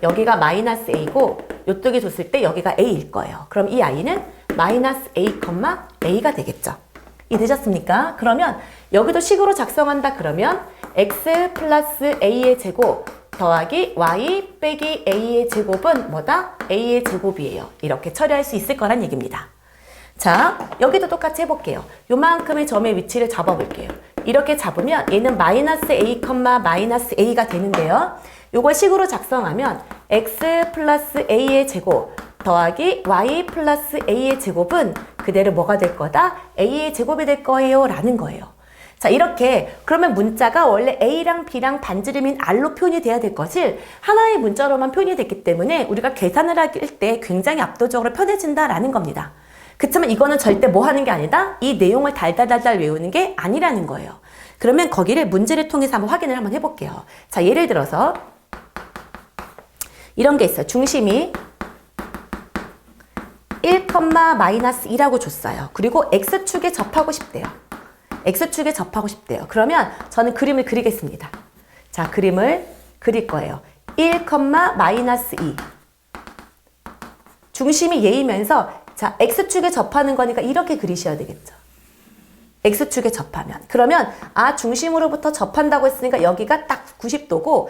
여기가 마이너스 A고 이쪽에 뒀을 때 여기가 A일 거예요. 그럼 이 I는 마이너스 A, A가 되겠죠. 이해되셨습니까? 그러면 여기도 식으로 작성한다 그러면 X 플러스 A의 제곱 더하기 Y 빼기 A의 제곱은 뭐다? A의 제곱이에요. 이렇게 처리할 수 있을 거란 얘기입니다. 자, 여기도 똑같이 해볼게요. 요만큼의 점의 위치를 잡아볼게요. 이렇게 잡으면 얘는 마이너스 A, 마이너스 A가 되는데요. 요걸 식으로 작성하면 X 플러스 A의 제곱 더하기 Y 플러스 A의 제곱은 그대로 뭐가 될 거다? A의 제곱이 될 거예요. 라는 거예요. 자, 이렇게 그러면 문자가 원래 A랑 B랑 반지름인 R로 표현이 돼야 될 것을 하나의 문자로만 표현이 됐기 때문에 우리가 계산을 할 때 굉장히 압도적으로 편해진다라는 겁니다. 그렇지만 이거는 절대 뭐 하는 게 아니다? 이 내용을 달달달달 외우는 게 아니라는 거예요. 그러면 거기를 문제를 통해서 한번 확인을 한번 해볼게요. 자, 예를 들어서 이런 게 있어요. 중심이 1,-2라고 줬어요. 그리고 X축에 접하고 싶대요. X축에 접하고 싶대요. 그러면 저는 그림을 그리겠습니다. 자, 그림을 그릴 거예요. 1,-2. 중심이 얘이면서 자, X축에 접하는 거니까 이렇게 그리셔야 되겠죠. X축에 접하면. 그러면 중심으로부터 접한다고 했으니까 여기가 딱 90도고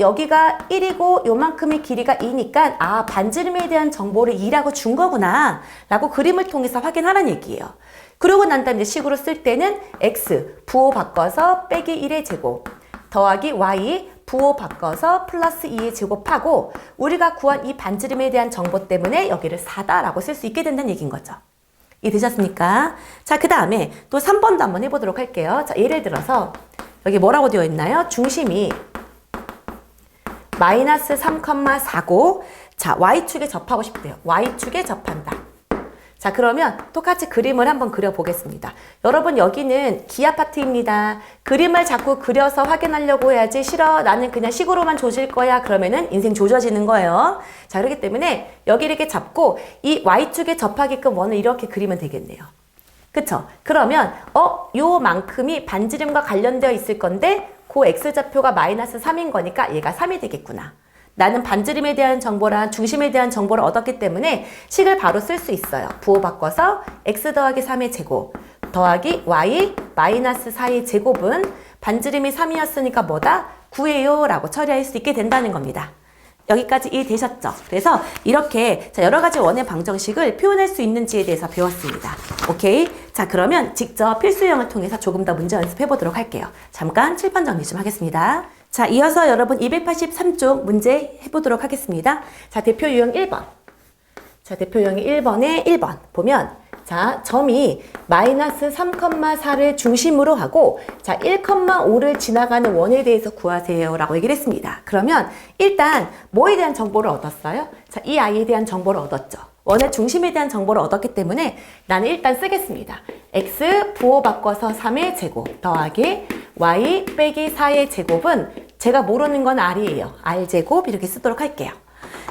여기가 1이고 요만큼의 길이가 2니까 반지름에 대한 정보를 2라고 준 거구나 라고 그림을 통해서 확인하라는 얘기예요. 그러고 난 다음에 식으로 쓸 때는 X 부호 바꿔서 빼기 1의 제곱 더하기 Y 부호 바꿔서 플러스 2의 제곱하고 우리가 구한 이 반지름에 대한 정보 때문에 여기를 4다라고 쓸 수 있게 된다는 얘기인 거죠. 이해되셨습니까? 자, 그 다음에 또 3번도 한번 해보도록 할게요. 자, 예를 들어서 여기 뭐라고 되어 있나요? 중심이 마이너스 3,4고 자, Y축에 접하고 싶대요. Y축에 접한다. 자, 그러면 똑같이 그림을 한번 그려보겠습니다. 여러분, 여기는 기아파트입니다. 그림을 자꾸 그려서 확인하려고 해야지. 싫어, 나는 그냥 식으로만 조질 거야. 그러면은 인생 조져지는 거예요. 자, 그렇기 때문에 여기 이렇게 잡고 이 Y축에 접하게끔 원을 이렇게 그리면 되겠네요. 그쵸? 그러면 요만큼이 반지름과 관련되어 있을 건데 그 X좌표가 마이너스 3인 거니까 얘가 3이 되겠구나. 나는 반지름에 대한 정보랑 중심에 대한 정보를 얻었기 때문에 식을 바로 쓸 수 있어요. 부호 바꿔서 x 더하기 3의 제곱 더하기 y 마이너스 4의 제곱은 반지름이 3이었으니까 뭐다? 9예요 라고 처리할 수 있게 된다는 겁니다. 여기까지 이해되셨죠? 그래서 이렇게 여러 가지 원의 방정식을 표현할 수 있는지에 대해서 배웠습니다. 오케이? 자, 그러면 직접 필수 유형을 통해서 조금 더 문제 연습해 보도록 할게요. 잠깐 칠판 정리 좀 하겠습니다. 자, 이어서 여러분 283쪽 문제 해보도록 하겠습니다. 자, 대표 유형 1번. 자, 대표 유형이 1번에 1번 보면 자, 점이 마이너스 3,4를 중심으로 하고 자, 1,5를 지나가는 원에 대해서 구하세요 라고 얘기를 했습니다. 그러면 일단 뭐에 대한 정보를 얻었어요? 자, 이 아이에 대한 정보를 얻었죠. 원의 중심에 대한 정보를 얻었기 때문에 나는 일단 쓰겠습니다. x 부호 바꿔서 3의 제곱 더하기 y 빼기 4의 제곱은 제가 모르는 건 r이에요. r제곱 이렇게 쓰도록 할게요.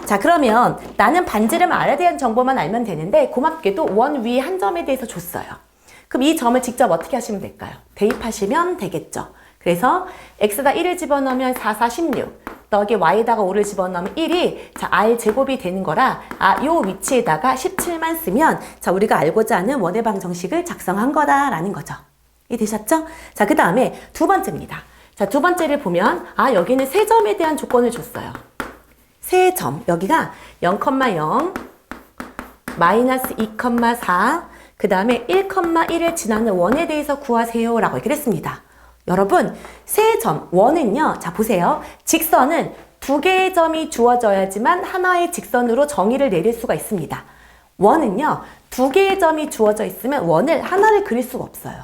자, 그러면 나는 반지름 r에 대한 정보만 알면 되는데 고맙게도 원 위에 한 점에 대해서 줬어요. 그럼 이 점을 직접 어떻게 하시면 될까요? 대입하시면 되겠죠. 그래서 x에다 1을 집어넣으면 4, 4, 16 더하기 y에다가 5를 집어넣으면 1이 자, r제곱이 되는 거라 요 위치에다가 17만 쓰면 자, 우리가 알고자 하는 원의 방정식을 작성한 거다라는 거죠. 이해되셨죠? 자, 그 다음에 두 번째입니다. 자, 두 번째를 보면 여기는 세 점에 대한 조건을 줬어요. 세 점, 여기가 0,0, 마이너스 2,4, 그 다음에 1,1을 지나는 원에 대해서 구하세요 라고 얘기를 했습니다. 여러분, 세 점, 원은요, 자 보세요. 직선은 두 개의 점이 주어져야지만 하나의 직선으로 정의를 내릴 수가 있습니다. 원은요, 두 개의 점이 주어져 있으면 원을 하나를 그릴 수가 없어요.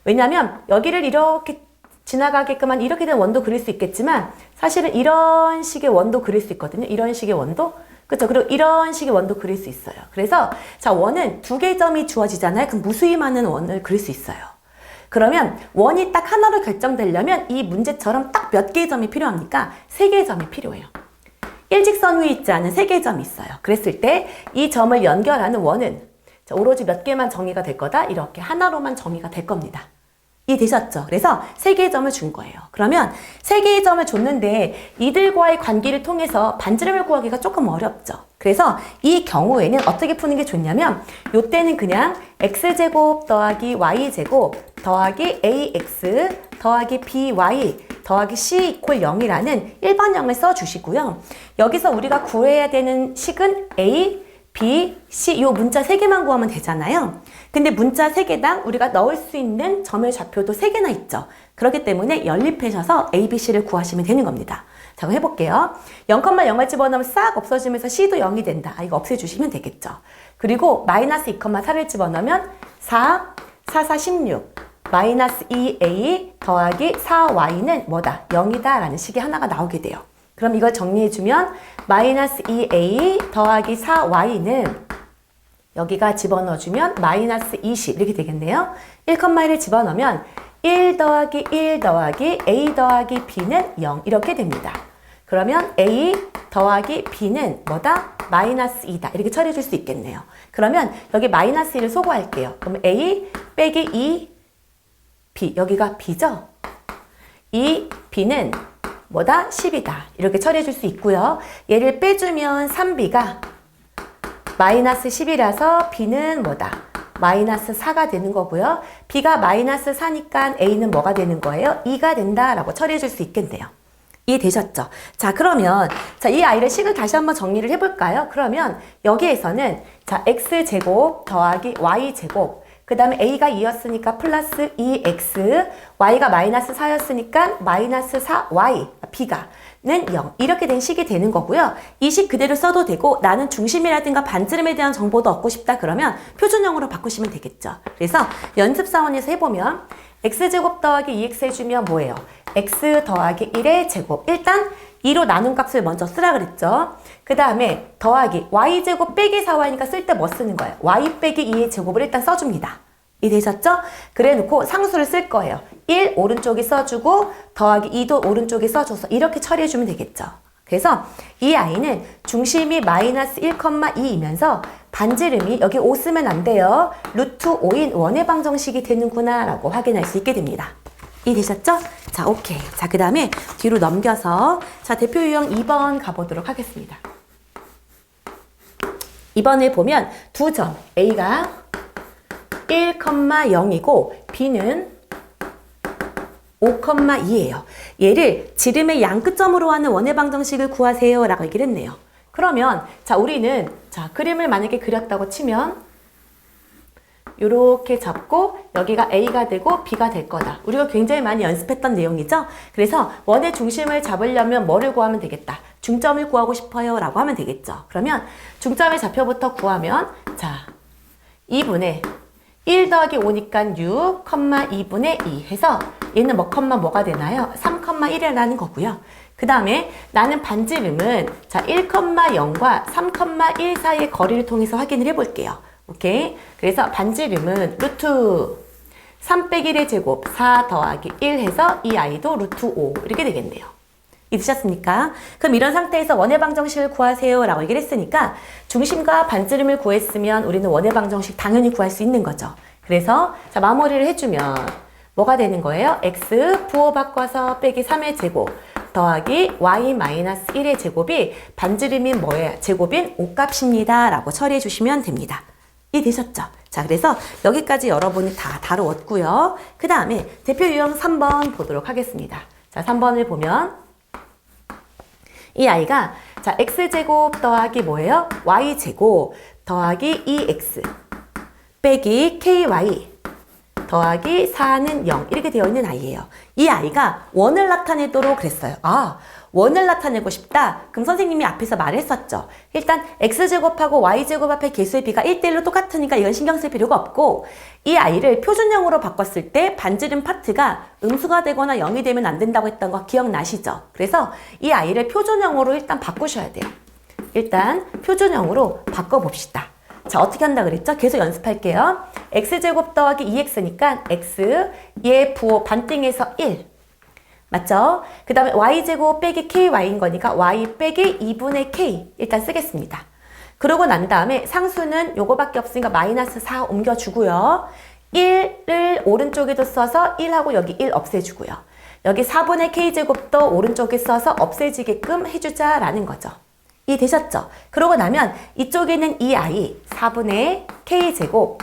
왜냐하면 여기를 이렇게 지나가게끔 한 이렇게 된 원도 그릴 수 있겠지만 사실은 이런 식의 원도 그릴 수 있거든요. 이런 식의 원도. 그렇죠. 그리고 이런 식의 원도 그릴 수 있어요. 그래서 자, 원은 두 개의 점이 주어지잖아요. 그럼 무수히 많은 원을 그릴 수 있어요. 그러면 원이 딱 하나로 결정되려면 이 문제처럼 딱 몇 개의 점이 필요합니까? 세 개의 점이 필요해요. 일직선 위에 있지 않은 세 개의 점이 있어요. 그랬을 때 이 점을 연결하는 원은 자, 오로지 몇 개만 정의가 될 거다. 이렇게 하나로만 정의가 될 겁니다. 이해되셨죠? 그래서 세 개의 점을 준 거예요. 그러면 세 개의 점을 줬는데 이들과의 관계를 통해서 반지름을 구하기가 조금 어렵죠. 그래서 이 경우에는 어떻게 푸는 게 좋냐면 이때는 그냥 x제곱 더하기 y제곱 더하기 ax 더하기 by 더하기 c 이퀄 0이라는 일반형을 써주시고요. 여기서 우리가 구해야 되는 식은 a, b, c 요 문자 3개만 구하면 되잖아요. 근데 문자 3개당 우리가 넣을 수 있는 점의 좌표도 3개나 있죠. 그렇기 때문에 연립하셔서 a, b, c를 구하시면 되는 겁니다. 자, 그럼 해볼게요. 0,0을 집어넣으면 싹 없어지면서 c도 0이 된다. 이거 없애주시면 되겠죠. 그리고 마이너스 2,4를 집어넣으면 4, 4, 4, 16 마이너스 2a 더하기 4y는 뭐다? 0이다 라는 식이 하나가 나오게 돼요. 그럼 이걸 정리해주면 마이너스 2a 더하기 4y는 여기가 집어넣어주면 마이너스 20 이렇게 되겠네요. 1,1을 집어넣으면 1 더하기 1 더하기 a 더하기 b는 0 이렇게 됩니다. 그러면 A 더하기 B는 뭐다? 마이너스 2다. 이렇게 처리해 줄 수 있겠네요. 그러면 여기 마이너스 1을 소거할게요. 그럼 A 빼기 2 B. 여기가 B죠? 이 B는 뭐다? 10이다. 이렇게 처리해 줄 수 있고요. 얘를 빼주면 3B가 마이너스 10이라서 B는 뭐다? 마이너스 4가 되는 거고요. B가 마이너스 4니까 A는 뭐가 되는 거예요? 2가 된다라고 처리해 줄 수 있겠네요. 이해되셨죠? 자, 그러면 자, 이 아이를 식을 다시 한번 정리를 해볼까요? 그러면 여기에서는 자, x제곱 더하기 y제곱 그 다음에 a가 2였으니까 플러스 2x y가 마이너스 4였으니까 마이너스 4y b가 는 0 이렇게 된 식이 되는 거고요. 이 식 그대로 써도 되고 나는 중심이라든가 반지름에 대한 정보도 얻고 싶다 그러면 표준형으로 바꾸시면 되겠죠. 그래서 연습사원에서 해보면 x제곱 더하기 2x 해주면 뭐예요? x 더하기 1의 제곱. 일단 2로 나눈 값을 먼저 쓰라 그랬죠. 그 다음에 더하기 y제곱 빼기 4y니까 쓸 때 뭐 쓰는 거예요? y 빼기 2의 제곱을 일단 써줍니다. 이해되셨죠? 그래 놓고 상수를 쓸 거예요. 1 오른쪽에 써주고 더하기 2도 오른쪽에 써줘서 이렇게 처리해주면 되겠죠. 그래서 이 아이는 중심이 마이너스 1,2이면서 반지름이 여기 5 쓰면 안 돼요. 루트 5인 원의 방정식이 되는구나 라고 확인할 수 있게 됩니다. 이해되셨죠? 자, 오케이. 자, 그 다음에 뒤로 넘겨서 자, 대표 유형 2번 가보도록 하겠습니다. 2번을 보면 두 점 A가 1,0이고 B는 5,2예요. 얘를 지름의 양끝점으로 하는 원의 방정식을 구하세요 라고 얘기를 했네요. 그러면 자, 우리는 자, 그림을 만약에 그렸다고 치면 이렇게 잡고 여기가 A가 되고 B가 될 거다. 우리가 굉장히 많이 연습했던 내용이죠. 그래서 원의 중심을 잡으려면 뭐를 구하면 되겠다. 중점을 구하고 싶어요 라고 하면 되겠죠. 그러면 중점의 좌표부터 구하면 자 2분의 1 더하기 5니까 6, 2분의 2 해서 얘는 뭐가 되나요? 3,1이라는 거고요. 그 다음에 나는 반지름은 자 1,0과 3,1 사이의 거리를 통해서 확인을 해볼게요. 오케이. 그래서 반지름은 루트 3 빼기 1의 제곱 4 더하기 1 해서 이 아이도 루트 5 이렇게 되겠네요. 잊으셨습니까? 그럼 이런 상태에서 원의 방정식을 구하세요 라고 얘기를 했으니까 중심과 반지름을 구했으면 우리는 원의 방정식 당연히 구할 수 있는 거죠. 그래서 자 마무리를 해주면 뭐가 되는 거예요? x 부호 바꿔서 빼기 3의 제곱 더하기 y 마이너스 1의 제곱이 반지름인 뭐예요? 제곱인 5값입니다 라고 처리해 주시면 됩니다. 이해되셨죠? 자, 그래서 여기까지 여러분이 다 다루었고요. 그 다음에 대표 유형 3번 보도록 하겠습니다. 자, 3번을 보면 이 아이가 자 x제곱 더하기 뭐예요? y제곱 더하기 2x 빼기 ky 더하기 4는 0 이렇게 되어 있는 아이예요. 이 아이가 원을 나타내도록 그랬어요. 아, 원을 나타내고 싶다? 그럼 선생님이 앞에서 말했었죠. 일단 x제곱하고 y제곱 앞에 개수의 비가 1대1로 똑같으니까 이건 신경 쓸 필요가 없고 이 아이를 표준형으로 바꿨을 때 반지름 파트가 음수가 되거나 0이 되면 안 된다고 했던 거 기억나시죠? 그래서 이 아이를 표준형으로 일단 바꾸셔야 돼요. 일단 표준형으로 바꿔봅시다. 자, 어떻게 한다 그랬죠? 계속 연습할게요. x제곱 더하기 2x니까 x 얘 부호 반띵해서 1 맞죠? 그 다음에 y제곱 빼기 ky인 거니까 y 빼기 2분의 k 일단 쓰겠습니다. 그러고 난 다음에 상수는 요거밖에 없으니까 마이너스 4 옮겨주고요. 1을 오른쪽에도 써서 1하고 여기 1 없애주고요. 여기 4분의 k제곱도 오른쪽에 써서 없애지게끔 해주자라는 거죠. 이해되셨죠? 그러고 나면 이쪽에는 이 아이 4분의 k제곱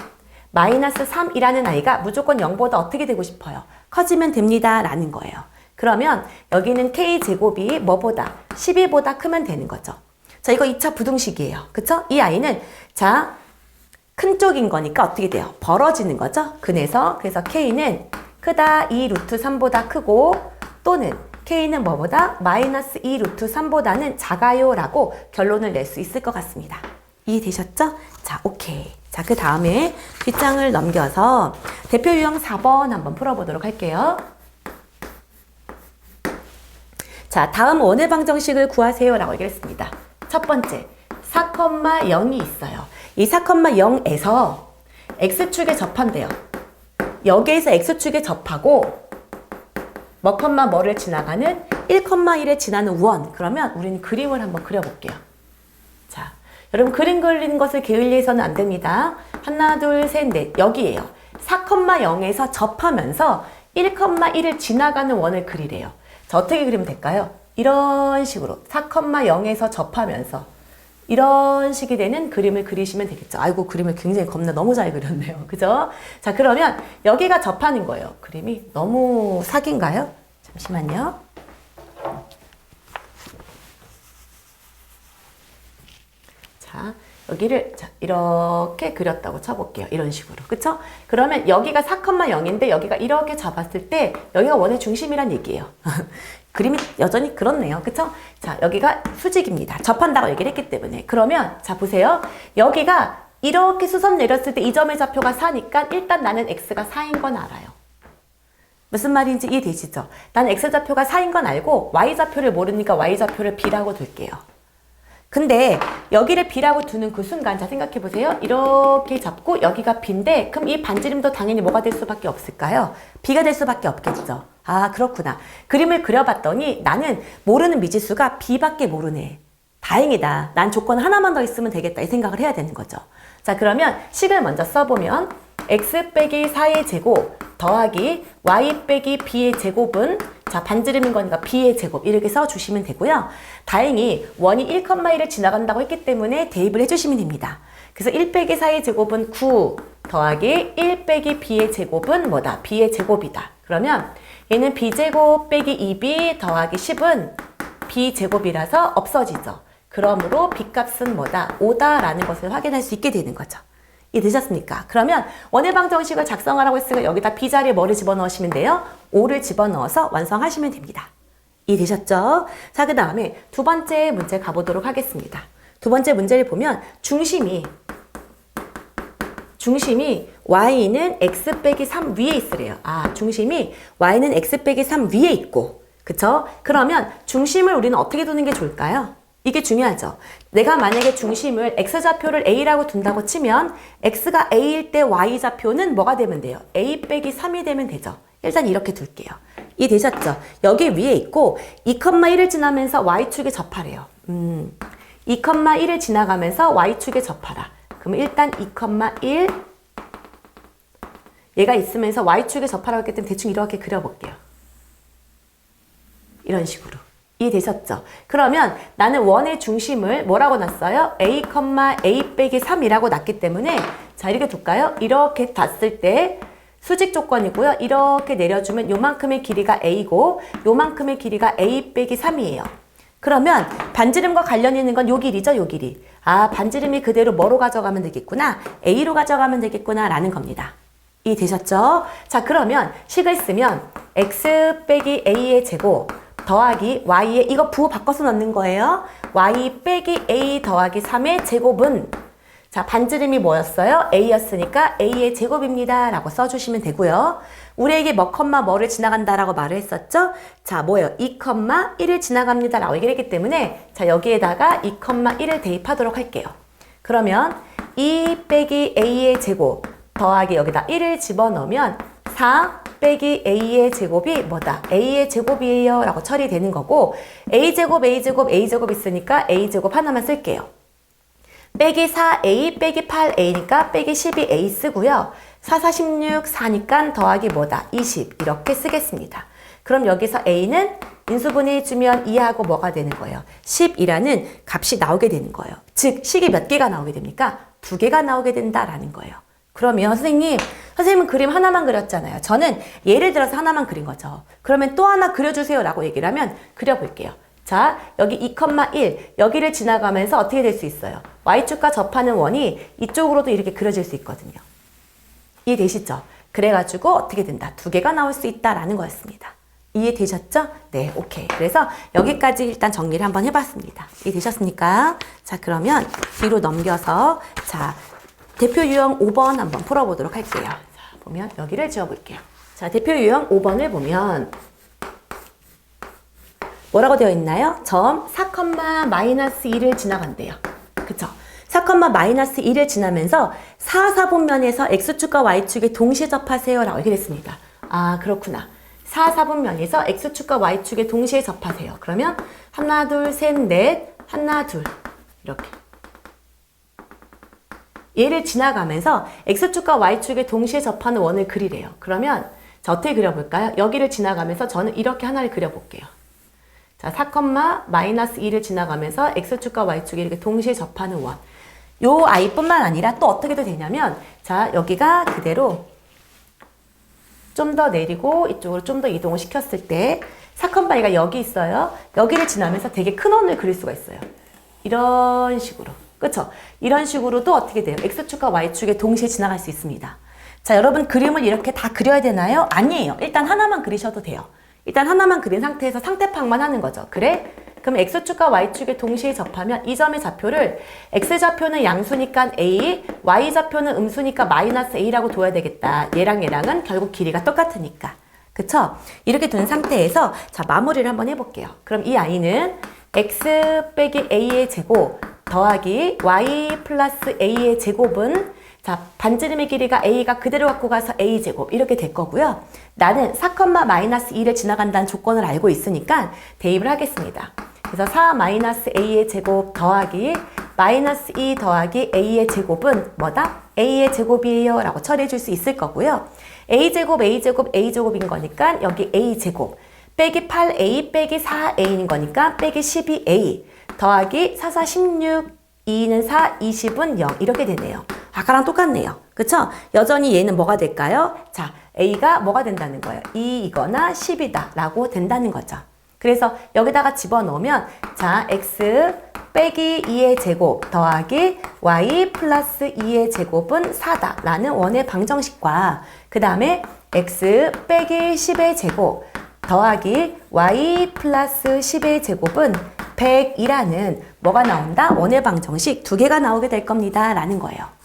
마이너스 3이라는 아이가 무조건 0보다 어떻게 되고 싶어요? 커지면 됩니다 라는 거예요. 그러면 여기는 k제곱이 뭐보다 12보다 크면 되는 거죠. 자, 이거 2차 부등식이에요. 그쵸? 이 아이는 자, 큰 쪽인 거니까 어떻게 돼요? 벌어지는 거죠. 그래서 k는 크다 2 루트 3보다 크고 또는 k는 뭐보다 마이너스 2 루트 3보다는 작아요 라고 결론을 낼 수 있을 것 같습니다. 이해되셨죠? 자, 오케이. 자, 그 다음에 뒷장을 넘겨서 대표 유형 4번 한번 풀어보도록 할게요. 자, 다음 원의 방정식을 구하세요 라고 얘기했습니다. 첫 번째, 4,0이 있어요. 이 4,0에서 x축에 접한대요. 여기에서 x축에 접하고 뭐를 지나가는 1,1에 지나는 원. 그러면 우리는 그림을 한번 그려볼게요. 자, 여러분 그림 그리는 것을 게을리해서는 안 됩니다. 하나, 둘, 셋, 넷. 여기에요. 4,0에서 접하면서 1,1을 지나가는 원을 그리래요. 자, 어떻게 그리면 될까요? 이런 식으로 4,0에서 접하면서 이런 식이 되는 그림을 그리시면 되겠죠. 아이고, 그림을 굉장히 겁나 너무 잘 그렸네요. 그죠? 자, 그러면 여기가 접하는 거예요. 그림이 너무 사기인가요? 잠시만요. 자, 여기를 자, 이렇게 그렸다고 쳐볼게요. 이런 식으로. 그쵸? 그러면 여기가 4,0인데 여기가 이렇게 잡았을 때 여기가 원의 중심이란 얘기예요. 그림이 여전히 그렇네요. 그쵸? 자, 여기가 수직입니다. 접한다고 얘기를 했기 때문에. 그러면 자, 보세요. 여기가 이렇게 수선 내렸을 때 이 점의 좌표가 4니까 일단 나는 x가 4인 건 알아요. 무슨 말인지 이해되시죠? 난 x좌표가 4인 건 알고 y좌표를 모르니까 y좌표를 b라고 둘게요. 근데 여기를 b라고 두는 그 순간 자 생각해 보세요. 이렇게 잡고 여기가 b인데 그럼 이 반지름도 당연히 뭐가 될 수밖에 없을까요? b가 될 수밖에 없겠죠. 아, 그렇구나. 그림을 그려봤더니 나는 모르는 미지수가 b밖에 모르네. 다행이다. 난 조건 하나만 더 있으면 되겠다. 이 생각을 해야 되는 거죠. 자, 그러면 식을 먼저 써보면 x 빼기 4의 제곱 더하기 y 빼기 b의 제곱은 자, 반지름인 거니까 b의 제곱 이렇게 써주시면 되고요. 다행히 원이 1,1을 지나간다고 했기 때문에 대입을 해주시면 됩니다. 그래서 1 빼기 4의 제곱은 9 더하기 1 빼기 b의 제곱은 뭐다? b의 제곱이다. 그러면 얘는 b제곱 빼기 2b 더하기 10은 b제곱이라서 없어지죠. 그러므로 b값은 뭐다? 5다라는 것을 확인할 수 있게 되는 거죠. 이해되셨습니까? 그러면 원의 방정식을 작성하라고 했으니까 여기다 b자리에 뭐를 집어넣으시면 돼요? 5를 집어넣어서 완성하시면 됩니다. 이해되셨죠? 자, 그 다음에 두 번째 문제 가보도록 하겠습니다. 두 번째 문제를 보면 중심이 y는 x 빼기 3 위에 있으래요. 아, 중심이 y는 x 빼기 3 위에 있고 그쵸? 그러면 중심을 우리는 어떻게 두는 게 좋을까요? 이게 중요하죠. 내가 만약에 중심을 x좌표를 a라고 둔다고 치면 x가 a일 때 y좌표는 뭐가 되면 돼요? a 빼기 3이 되면 되죠. 일단 이렇게 둘게요. 이해되셨죠? 여기 위에 있고 2,1을 지나면서 y축에 접하래요. 2,1을 지나가면서 y축에 접하라. 그럼 일단 2,1 얘가 있으면서 y축에 접하라고 했기 때문에 대충 이렇게 그려볼게요. 이런 식으로. 이해되셨죠? 그러면 나는 원의 중심을 뭐라고 놨어요? a, a 빼기 3이라고 놨기 때문에 자 이렇게 둘까요? 이렇게 놨을 때 수직 조건이고요. 이렇게 내려주면 요만큼의 길이가 a고 요만큼의 길이가 a 빼기 3이에요. 그러면 반지름과 관련 있는 건 요 길이죠, 요 길이. 아, 반지름이 그대로 뭐로 가져가면 되겠구나? a로 가져가면 되겠구나 라는 겁니다. 이해되셨죠? 자, 그러면 식을 쓰면 x 빼기 a의 제곱 더하기 y의 이거 부호 바꿔서 넣는 거예요. y 빼기 a 더하기 3의 제곱은 자, 반지름이 뭐였어요? a였으니까 a의 제곱입니다 라고 써주시면 되고요. 우리에게 뭐를 지나간다라고 말을 했었죠? 자, 뭐예요? 2,1을 지나갑니다 라고 얘기를 했기 때문에 자, 여기에다가 2,1을 대입하도록 할게요. 그러면 2 빼기 a의 제곱 더하기 여기다 1을 집어넣으면 4 빼기 a의 제곱이 뭐다? a의 제곱이에요 라고 처리되는 거고 a제곱 있으니까 a제곱 하나만 쓸게요. 빼기 4a 빼기 8a니까 빼기 12a 쓰고요. 4, 4, 16, 4니까 더하기 뭐다? 20 이렇게 쓰겠습니다. 그럼 여기서 a는 인수분해 해주면 2하고 뭐가 되는 거예요? 10이라는 값이 나오게 되는 거예요. 즉 식이 몇 개가 나오게 됩니까? 2개가 나오게 된다라는 거예요. 그러면 선생님은 그림 하나만 그렸잖아요. 저는 예를 들어서 하나만 그린 거죠. 그러면 또 하나 그려주세요 라고 얘기를 하면 그려볼게요. 자, 여기 2,1 여기를 지나가면서 어떻게 될 수 있어요? y축과 접하는 원이 이쪽으로도 이렇게 그려질 수 있거든요. 이해되시죠? 그래가지고 어떻게 된다? 2개가 나올 수 있다라는 거였습니다. 이해되셨죠? 네, 오케이. 그래서 여기까지 일단 정리를 한번 해봤습니다. 이해되셨습니까? 자, 그러면 뒤로 넘겨서 자, 대표 유형 5번 한번 풀어보도록 할게요. 자, 보면 여기를 지워볼게요. 자, 대표 유형 5번을 보면 뭐라고 되어 있나요? 점 4,-2를 지나간대요. 그쵸? 4,-2를 지나면서 4, 4분면에서 x축과 y축에 동시에 접하세요 라고 얘기를 했습니다. 아, 그렇구나. 4, 4분면에서 X축과 Y축에 동시에 접하세요. 그러면 하나, 둘, 셋, 넷, 하나, 둘 이렇게. 얘를 지나가면서 X축과 Y축에 동시에 접하는 원을 그리래요. 그러면 자, 어떻게 그려볼까요? 여기를 지나가면서 저는 이렇게 하나를 그려볼게요. 자, 4,-2를 지나가면서 X축과 Y축이 이렇게 동시에 접하는 원. 요 아이뿐만 아니라 또 어떻게 도 되냐면, 자, 여기가 그대로 좀 더 내리고 이쪽으로 좀 더 이동을 시켰을 때 4,2가 여기 있어요. 여기를 지나면서 되게 큰 원을 그릴 수가 있어요. 이런 식으로. 그쵸? 이런 식으로도 어떻게 돼요? X축과 Y축에 동시에 지나갈 수 있습니다. 자, 여러분 그림을 이렇게 다 그려야 되나요? 아니에요. 일단 하나만 그리셔도 돼요. 일단 하나만 그린 상태에서 상태 파악만 하는 거죠. 그래? 그럼 X축과 Y축에 동시에 접하면 이 점의 좌표를 X좌표는 양수니까 A, Y좌표는 음수니까 마이너스 A라고 둬야 되겠다. 얘랑 얘랑은 결국 길이가 똑같으니까. 그쵸? 이렇게 둔 상태에서 자, 마무리를 한번 해볼게요. 그럼 이 아이는 X 빼기 A의 제곱 더하기 Y 플러스 A의 제곱은 자, 반지름의 길이가 A가 그대로 갖고 가서 A제곱 이렇게 될 거고요. 나는 4,-2를 지나간다는 조건을 알고 있으니까 대입을 하겠습니다. 그래서 4-A의 제곱 더하기 마이너스 2 더하기 A의 제곱은 뭐다? A의 제곱이에요 라고 처리해 줄 수 있을 거고요. A제곱, A제곱, A제곱인 거니까 여기 A제곱 빼기 8A 빼기 4A인 거니까 빼기 12A 더하기 4, 4, 16 2는 4, 20은 0 이렇게 되네요. 아까랑 똑같네요. 그쵸? 여전히 얘는 뭐가 될까요? 자, A가 뭐가 된다는 거예요? 2이거나 10이다 라고 된다는 거죠. 그래서 여기다가 집어넣으면 자, X 빼기 2의 제곱 더하기 Y 플러스 2의 제곱은 4다 라는 원의 방정식과 그 다음에 X 빼기 10의 제곱 더하기 Y 플러스 10의 제곱은 100이라는 뭐가 나온다? 원의 방정식 두 개가 나오게 될 겁니다. 라는 거예요.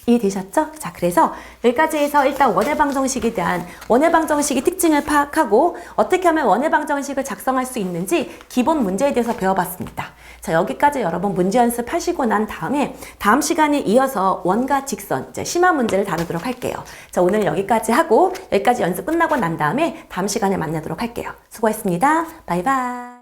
이해되셨죠? 자, 그래서 여기까지 해서 일단 원의 방정식에 대한 원의 방정식의 특징을 파악하고 어떻게 하면 원의 방정식을 작성할 수 있는지 기본 문제에 대해서 배워봤습니다. 자, 여기까지 여러분 문제 연습하시고 난 다음에 다음 시간에 이어서 원과 직선, 이제 심화 문제를 다루도록 할게요. 자, 오늘 여기까지 하고 여기까지 연습 끝나고 난 다음에 다음 시간에 만나도록 할게요. 수고했습니다. 바이바이.